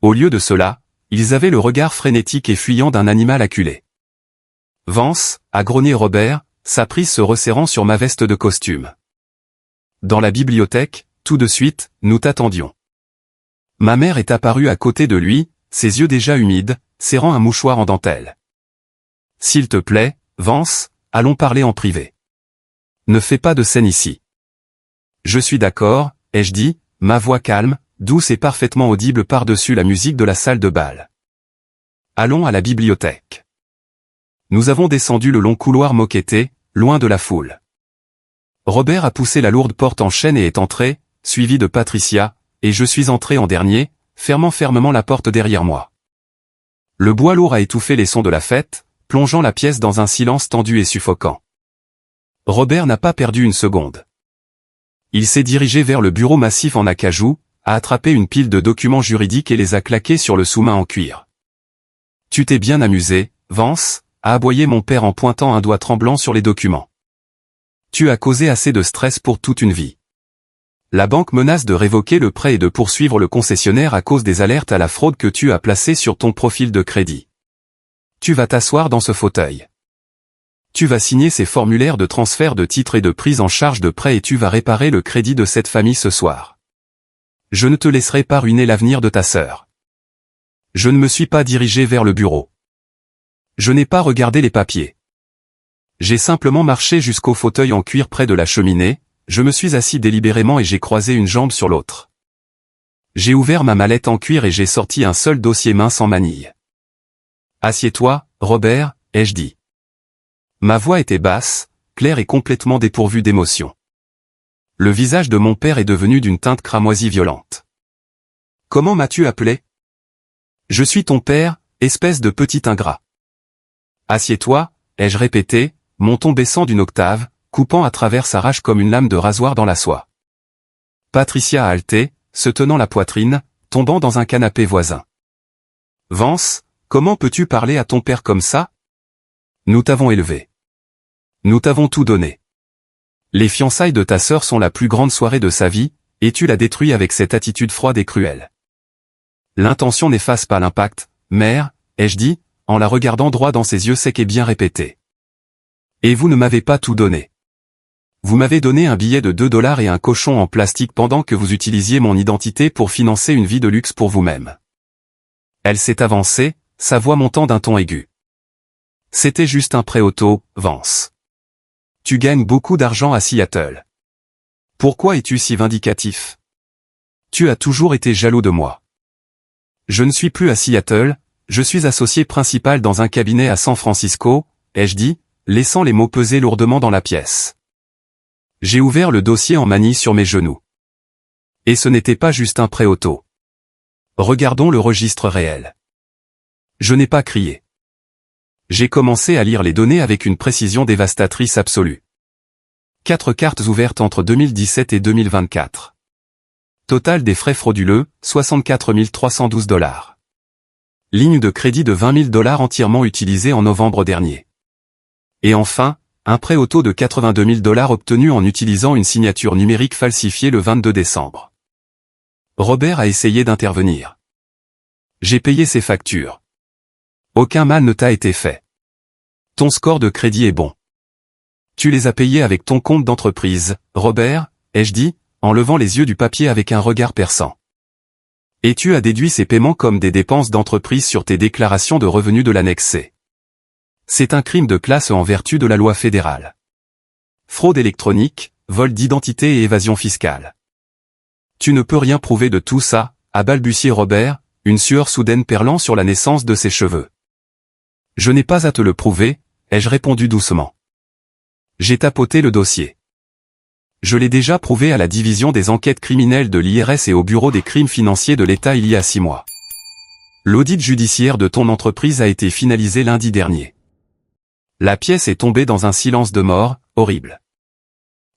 Au lieu de cela, ils avaient le regard frénétique et fuyant d'un animal acculé. « Vance » a grogné Robert, sa prise se resserrant sur ma veste de costume. Dans la bibliothèque, tout de suite, nous t'attendions. Ma mère est apparue à côté de lui, ses yeux déjà humides, serrant un mouchoir en dentelle. « S'il te plaît, Vance, allons parler en privé. Ne fais pas de scène ici. » « Je suis d'accord, » ai-je dit, ma voix calme, douce et parfaitement audible par-dessus la musique de la salle de bal. « Allons à la bibliothèque. » Nous avons descendu le long couloir moquetté, loin de la foule. Robert a poussé la lourde porte en chêne et est entré, suivi de Patricia, et je suis entré en dernier, fermant fermement la porte derrière moi. Le bois lourd a étouffé les sons de la fête, plongeant la pièce dans un silence tendu et suffocant. Robert n'a pas perdu une seconde. Il s'est dirigé vers le bureau massif en acajou, a attrapé une pile de documents juridiques et les a claqués sur le sous-main en cuir. « Tu t'es bien amusé, Vance ?» a aboyé mon père en pointant un doigt tremblant sur les documents. « Tu as causé assez de stress pour toute une vie. La banque menace de révoquer le prêt et de poursuivre le concessionnaire à cause des alertes à la fraude que tu as placées sur ton profil de crédit. Tu vas t'asseoir dans ce fauteuil. Tu vas signer ces formulaires de transfert de titres et de prise en charge de prêt et tu vas réparer le crédit de cette famille ce soir. Je ne te laisserai pas ruiner l'avenir de ta sœur. » Je ne me suis pas dirigé vers le bureau. Je n'ai pas regardé les papiers. J'ai simplement marché jusqu'au fauteuil en cuir près de la cheminée, je me suis assis délibérément et j'ai croisé une jambe sur l'autre. J'ai ouvert ma mallette en cuir et j'ai sorti un seul dossier mince en manille. « Assieds-toi, Robert » ai-je dit. Ma voix était basse, claire et complètement dépourvue d'émotion. Le visage de mon père est devenu d'une teinte cramoisie violente. « Comment m'as-tu appelé ? » ?»« Je suis ton père, espèce de petit ingrat. »« Assieds-toi » ai-je répété, mon ton baissant d'une octave, coupant à travers sa rage comme une lame de rasoir dans la soie. Patricia a haleté, se tenant la poitrine, tombant dans un canapé voisin. « Vance, comment peux-tu parler à ton père comme ça ? Nous t'avons élevé. Nous t'avons tout donné. Les fiançailles de ta sœur sont la plus grande soirée de sa vie, et tu l'as détruit avec cette attitude froide et cruelle. L'intention n'efface pas l'impact, mère, ai-je dit, en la regardant droit dans ses yeux secs et bien répétés. Et vous ne m'avez pas tout donné. Vous m'avez donné un billet de 2 $ et un cochon en plastique pendant que vous utilisiez mon identité pour financer une vie de luxe pour vous-même. Elle s'est avancée, sa voix montant d'un ton aigu. C'était juste un prêt auto, Vance. Tu gagnes beaucoup d'argent à Seattle. Pourquoi es-tu si vindicatif? Tu as toujours été jaloux de moi. Je ne suis plus à Seattle, je suis associé principal dans un cabinet à San Francisco, ai-je dit, laissant les mots peser lourdement dans la pièce. J'ai ouvert le dossier en manille sur mes genoux. Et ce n'était pas juste un prêt auto. Regardons le registre réel. Je n'ai pas crié. J'ai commencé à lire les données avec une précision dévastatrice absolue. 4 cartes ouvertes entre 2017 et 2024. Total des frais frauduleux, 64 312 $. Ligne de crédit de 20 000 $ entièrement utilisée en novembre dernier. Et enfin, un prêt auto de 82 000 $ obtenu en utilisant une signature numérique falsifiée le 22 décembre. Robert a essayé d'intervenir. J'ai payé ses factures. Aucun mal ne t'a été fait. Ton score de crédit est bon. Tu les as payés avec ton compte d'entreprise, Robert, ai-je dit, en levant les yeux du papier avec un regard perçant. Et tu as déduit ces paiements comme des dépenses d'entreprise sur tes déclarations de revenus de l'annexe C. C'est un crime de classe en vertu de la loi fédérale. Fraude électronique, vol d'identité et évasion fiscale. Tu ne peux rien prouver de tout ça, a balbutié Robert, une sueur soudaine perlant sur la naissance de ses cheveux. Je n'ai pas à te le prouver, ai-je répondu doucement. J'ai tapoté le dossier. Je l'ai déjà prouvé à la division des enquêtes criminelles de l'IRS et au bureau des crimes financiers de l'État il y a 6 mois. L'audit judiciaire de ton entreprise a été finalisé lundi dernier. La pièce est tombée dans un silence de mort, horrible.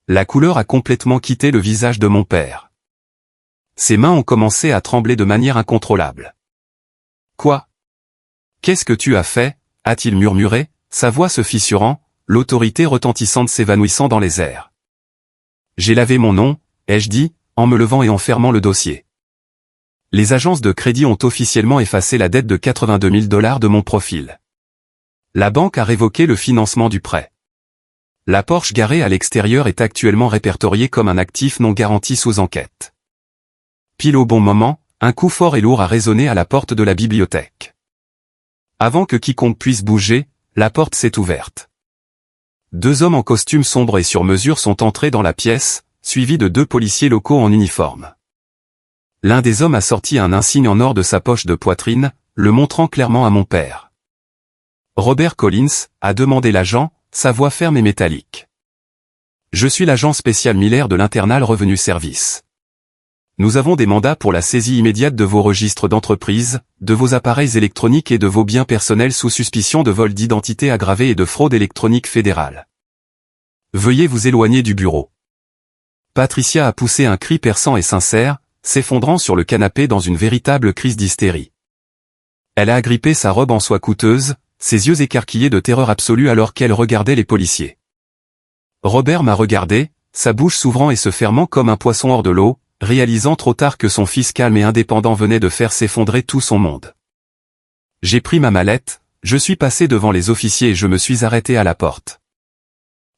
La couleur a complètement quitté le visage de mon père. Ses mains ont commencé à trembler de manière incontrôlable. Quoi? Qu'est-ce que tu as fait? A-t-il murmuré, sa voix se fissurant, l'autorité retentissante s'évanouissant dans les airs. J'ai lavé mon nom, ai-je dit, en me levant et en fermant le dossier. Les agences de crédit ont officiellement effacé la dette de 82 000 $ de mon profil. La banque a révoqué le financement du prêt. La Porsche garée à l'extérieur est actuellement répertoriée comme un actif non garanti sous enquête. Pile au bon moment, un coup fort et lourd a résonné à la porte de la bibliothèque. Avant que quiconque puisse bouger, la porte s'est ouverte. 2 hommes en costume sombre et sur mesure sont entrés dans la pièce, suivis de 2 policiers locaux en uniforme. L'un des hommes a sorti un insigne en or de sa poche de poitrine, le montrant clairement à mon père. Robert Collins, a demandé l'agent, sa voix ferme et métallique. Je suis l'agent spécial Miller de l'Internal Revenu Service. Nous avons des mandats pour la saisie immédiate de vos registres d'entreprise, de vos appareils électroniques et de vos biens personnels sous suspicion de vol d'identité aggravé et de fraude électronique fédérale. Veuillez vous éloigner du bureau. Patricia a poussé un cri perçant et sincère, s'effondrant sur le canapé dans une véritable crise d'hystérie. Elle a agrippé sa robe en soie coûteuse, ses yeux écarquillés de terreur absolue alors qu'elle regardait les policiers. Robert m'a regardé, sa bouche s'ouvrant et se fermant comme un poisson hors de l'eau, réalisant trop tard que son fils calme et indépendant venait de faire s'effondrer tout son monde. J'ai pris ma mallette, je suis passé devant les officiers et je me suis arrêté à la porte.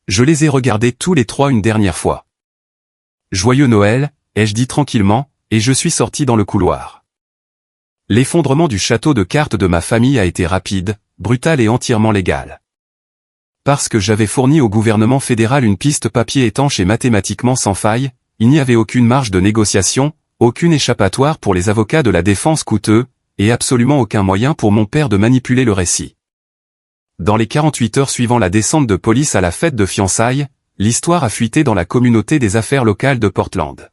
Je les ai regardés tous les 3 une dernière fois. Joyeux Noël, ai-je dit tranquillement, et je suis sorti dans le couloir. L'effondrement du château de cartes de ma famille a été rapide, brutal et entièrement légal. Parce que j'avais fourni au gouvernement fédéral une piste papier étanche et mathématiquement sans faille, il n'y avait aucune marge de négociation, aucune échappatoire pour les avocats de la défense coûteux, et absolument aucun moyen pour mon père de manipuler le récit. Dans les 48 heures suivant la descente de police à la fête de fiançailles, l'histoire a fuité dans la communauté des affaires locales de Portland.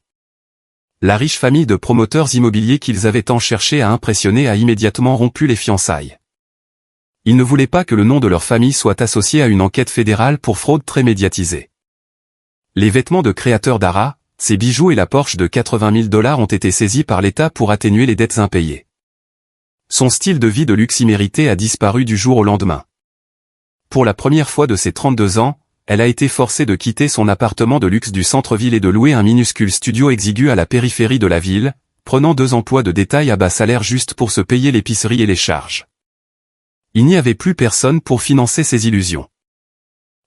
La riche famille de promoteurs immobiliers qu'ils avaient tant cherché à impressionner a immédiatement rompu les fiançailles. Ils ne voulaient pas que le nom de leur famille soit associé à une enquête fédérale pour fraude très médiatisée. Les vêtements de créateurs d'Ara, ses bijoux et la Porsche de 80 000 $ ont été saisis par l'État pour atténuer les dettes impayées. Son style de vie de luxe immérité a disparu du jour au lendemain. Pour la première fois de ses 32 ans, elle a été forcée de quitter son appartement de luxe du centre-ville et de louer un minuscule studio exigu à la périphérie de la ville, prenant 2 emplois de détail à bas salaire juste pour se payer l'épicerie et les charges. Il n'y avait plus personne pour financer ses illusions.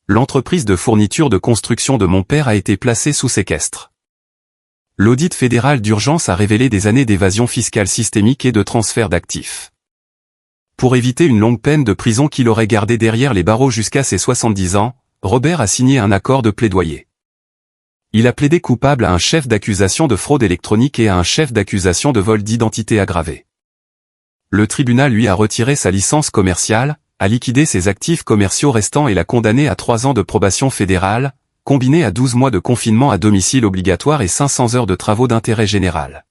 L'entreprise de fourniture de construction de mon père a été placée sous séquestre. L'audit fédéral d'urgence a révélé des années d'évasion fiscale systémique et de transfert d'actifs. Pour éviter une longue peine de prison qu'il aurait gardée derrière les barreaux jusqu'à ses 70 ans, Robert a signé un accord de plaidoyer. Il a plaidé coupable à un chef d'accusation de fraude électronique et à un chef d'accusation de vol d'identité aggravé. Le tribunal lui a retiré sa licence commerciale, a liquidé ses actifs commerciaux restants et l'a condamné à 3 ans de probation fédérale, combiné à 12 mois de confinement à domicile obligatoire et 500 heures de travaux d'intérêt général.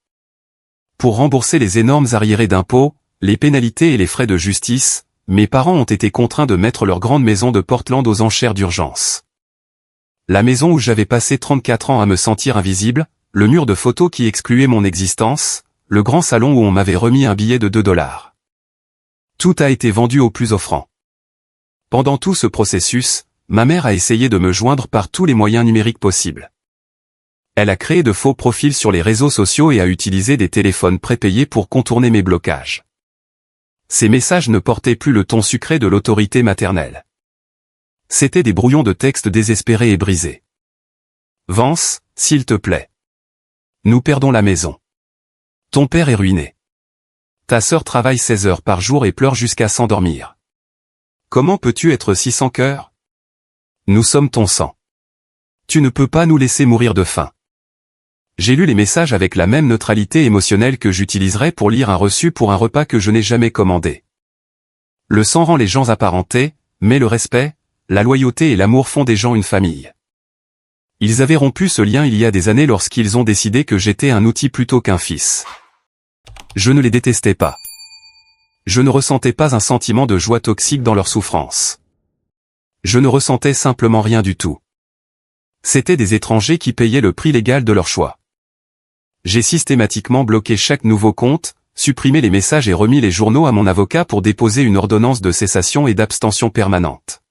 Pour rembourser les énormes arriérés d'impôts, les pénalités et les frais de justice, mes parents ont été contraints de mettre leur grande maison de Portland aux enchères d'urgence. La maison où j'avais passé 34 ans à me sentir invisible, le mur de photos qui excluait mon existence, le grand salon où on m'avait remis un billet de 2 $. Tout a été vendu au plus offrant. Pendant tout ce processus, ma mère a essayé de me joindre par tous les moyens numériques possibles. Elle a créé de faux profils sur les réseaux sociaux et a utilisé des téléphones prépayés pour contourner mes blocages. Ces messages ne portaient plus le ton sucré de l'autorité maternelle. C'étaient des brouillons de textes désespérés et brisés. Vance, s'il te plaît. Nous perdons la maison. Ton père est ruiné. Ta sœur travaille 16 heures par jour et pleure jusqu'à s'endormir. Comment peux-tu être si sans cœur? Nous sommes ton sang. Tu ne peux pas nous laisser mourir de faim. J'ai lu les messages avec la même neutralité émotionnelle que j'utiliserais pour lire un reçu pour un repas que je n'ai jamais commandé. Le sang rend les gens apparentés, mais le respect, la loyauté et l'amour font des gens une famille. Ils avaient rompu ce lien il y a des années lorsqu'ils ont décidé que j'étais un outil plutôt qu'un fils. Je ne les détestais pas. Je ne ressentais pas un sentiment de joie toxique dans leur souffrance. Je ne ressentais simplement rien du tout. C'étaient des étrangers qui payaient le prix légal de leur choix. J'ai systématiquement bloqué chaque nouveau compte, supprimé les messages et remis les journaux à mon avocat pour déposer une ordonnance de cessation et d'abstention permanente.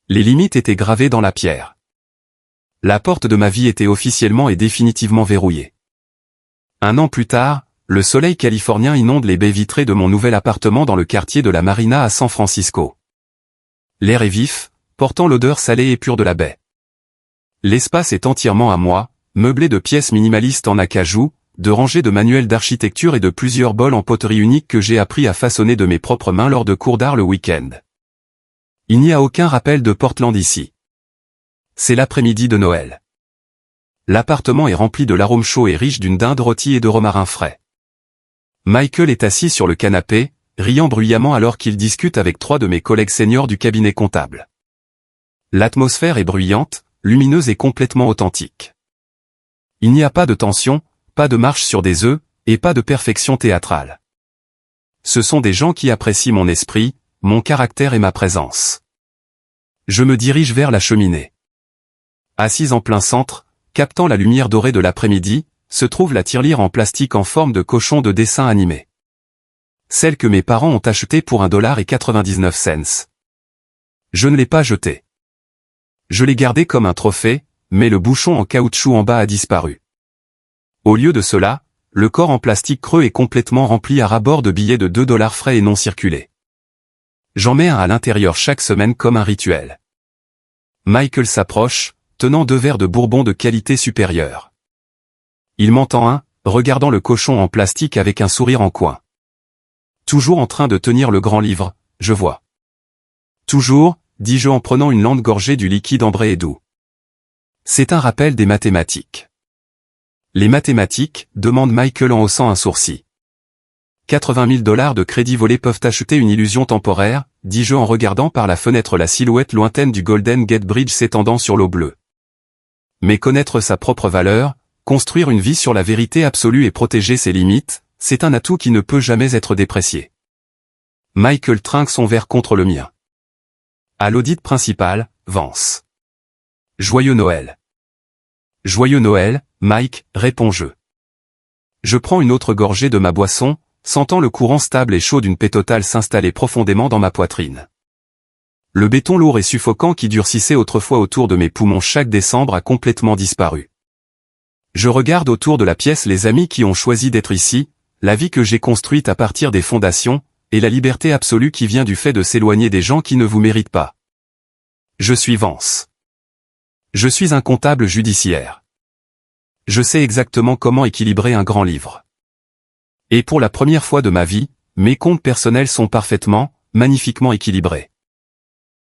Les limites étaient gravées dans la pierre. La porte de ma vie était officiellement et définitivement verrouillée. 1 an plus tard, le soleil californien inonde les baies vitrées de mon nouvel appartement dans le quartier de la Marina à San Francisco. L'air est vif, portant l'odeur salée et pure de la baie. L'espace est entièrement à moi, meublé de pièces minimalistes en acajou, de rangées de manuels d'architecture et de plusieurs bols en poterie unique que j'ai appris à façonner de mes propres mains lors de cours d'art le week-end. Il n'y a aucun rappel de Portland ici. C'est l'après-midi de Noël. L'appartement est rempli de l'arôme chaud et riche d'une dinde rôtie et de romarin frais. Michael est assis sur le canapé, riant bruyamment alors qu'il discute avec 3 de mes collègues seniors du cabinet comptable. L'atmosphère est bruyante, lumineuse et complètement authentique. Il n'y a pas de tension, pas de marche sur des œufs, et pas de perfection théâtrale. Ce sont des gens qui apprécient mon esprit, mon caractère et ma présence. Je me dirige vers la cheminée. Assise en plein centre, captant la lumière dorée de l'après-midi, se trouve la tirelire en plastique en forme de cochon de dessin animé. Celle que mes parents ont achetée pour $1,99. Je ne l'ai pas jetée. Je l'ai gardée comme un trophée, mais le bouchon en caoutchouc en bas a disparu. Au lieu de cela, le corps en plastique creux est complètement rempli à ras-bord de billets de $2 frais et non circulés. J'en mets un à l'intérieur chaque semaine comme un rituel. Michael s'approche, tenant 2 verres de bourbon de qualité supérieure. Il m'en tend un, regardant le cochon en plastique avec un sourire en coin. Toujours en train de tenir le grand livre, je vois. Toujours, dis-je en prenant une lente gorgée du liquide ambré et doux. C'est un rappel des mathématiques. Les mathématiques, demande Michael en haussant un sourcil. $80 000 de crédits volés peuvent acheter une illusion temporaire, dis-je en regardant par la fenêtre la silhouette lointaine du Golden Gate Bridge s'étendant sur l'eau bleue. Mais connaître sa propre valeur, construire une vie sur la vérité absolue et protéger ses limites, c'est un atout qui ne peut jamais être déprécié. Michael trinque son verre contre le mien. À l'audit principal, Vance. Joyeux Noël. Joyeux Noël, Mike, réponds-je. Je prends une autre gorgée de ma boisson, sentant le courant stable et chaud d'une paix totale s'installer profondément dans ma poitrine. Le béton lourd et suffocant qui durcissait autrefois autour de mes poumons chaque décembre a complètement disparu. Je regarde autour de la pièce les amis qui ont choisi d'être ici, la vie que j'ai construite à partir des fondations, et la liberté absolue qui vient du fait de s'éloigner des gens qui ne vous méritent pas. Je suis Vance. Je suis un comptable judiciaire. Je sais exactement comment équilibrer un grand livre. Et pour la première fois de ma vie, mes comptes personnels sont parfaitement, magnifiquement équilibrés.